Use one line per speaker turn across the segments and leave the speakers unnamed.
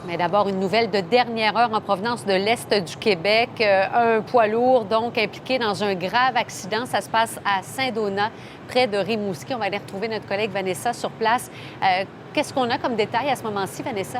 Mais d'abord, une nouvelle de dernière heure en provenance de l'Est du Québec. Un poids lourd, donc, impliqué dans un grave accident. Ça se passe à Saint-Donat, près de Rimouski. On va aller retrouver notre collègue Vanessa sur place. Qu'est-ce qu'on a comme détail à ce moment-ci, Vanessa?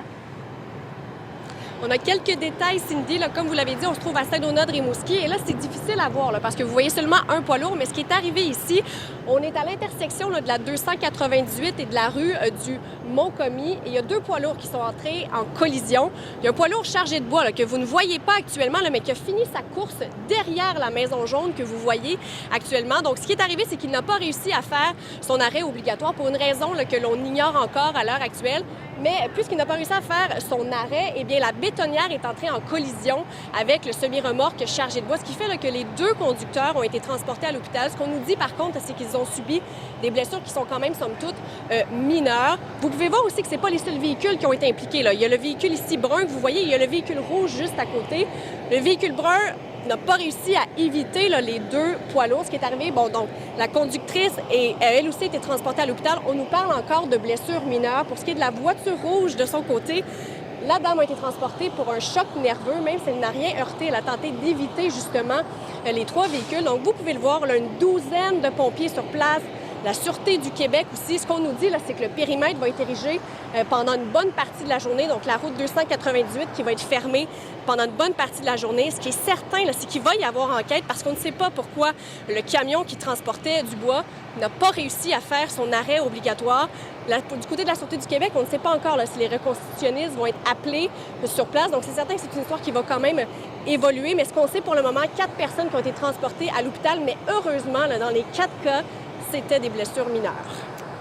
On a quelques détails, Cindy. Là, comme vous l'avez dit, on se trouve à Saint-Donat-de-Rimouski. Et là, c'est difficile à voir là, parce que vous voyez seulement un poids lourd. Mais ce qui est arrivé ici, on est à l'intersection de la 298 et de la rue du Mont-Commis. Et il y a deux poids lourds qui sont entrés en collision. Il y a un poids lourd chargé de bois là, que vous ne voyez pas actuellement, là, mais qui a fini sa course derrière la maison jaune que vous voyez actuellement. Donc, ce qui est arrivé, c'est qu'il n'a pas réussi à faire son arrêt obligatoire pour une raison là, que l'on ignore encore à l'heure actuelle. Mais puisqu'il n'a pas réussi à faire son arrêt, eh bien, la bétonnière est entrée en collision avec le semi-remorque chargé de bois, ce qui fait là, que les deux conducteurs ont été transportés à l'hôpital. Ce qu'on nous dit, par contre, c'est qu'ils ont subi des blessures qui sont quand même, somme toute, mineures. Vous pouvez voir aussi que ce n'est pas les seuls véhicules qui ont été impliqués. Là. Il y a le véhicule ici brun que vous voyez, il y a le véhicule rouge juste à côté. Le véhicule brun n'a pas réussi à éviter là, les deux poids lourds. Ce qui est arrivé, bon, donc, la conductrice, elle aussi, a été transportée à l'hôpital. On nous parle encore de blessures mineures. Pour ce qui est de la voiture rouge de son côté, la dame a été transportée pour un choc nerveux, même si elle n'a rien heurté. Elle a tenté d'éviter, justement, les trois véhicules. Donc, vous pouvez le voir, là, une douzaine de pompiers sur place. La Sûreté du Québec aussi, ce qu'on nous dit, là, c'est que le périmètre va être érigé pendant une bonne partie de la journée. Donc, la route 298 qui va être fermée pendant une bonne partie de la journée. Ce qui est certain, là, c'est qu'il va y avoir enquête parce qu'on ne sait pas pourquoi le camion qui transportait du bois n'a pas réussi à faire son arrêt obligatoire. Du côté de la Sûreté du Québec, on ne sait pas encore là, si les reconstitutionnistes vont être appelés sur place. Donc, c'est certain que c'est une histoire qui va quand même évoluer. Mais ce qu'on sait pour le moment, 4 personnes qui ont été transportées à l'hôpital. Mais heureusement, là, dans les 4 cas, c'était des blessures mineures.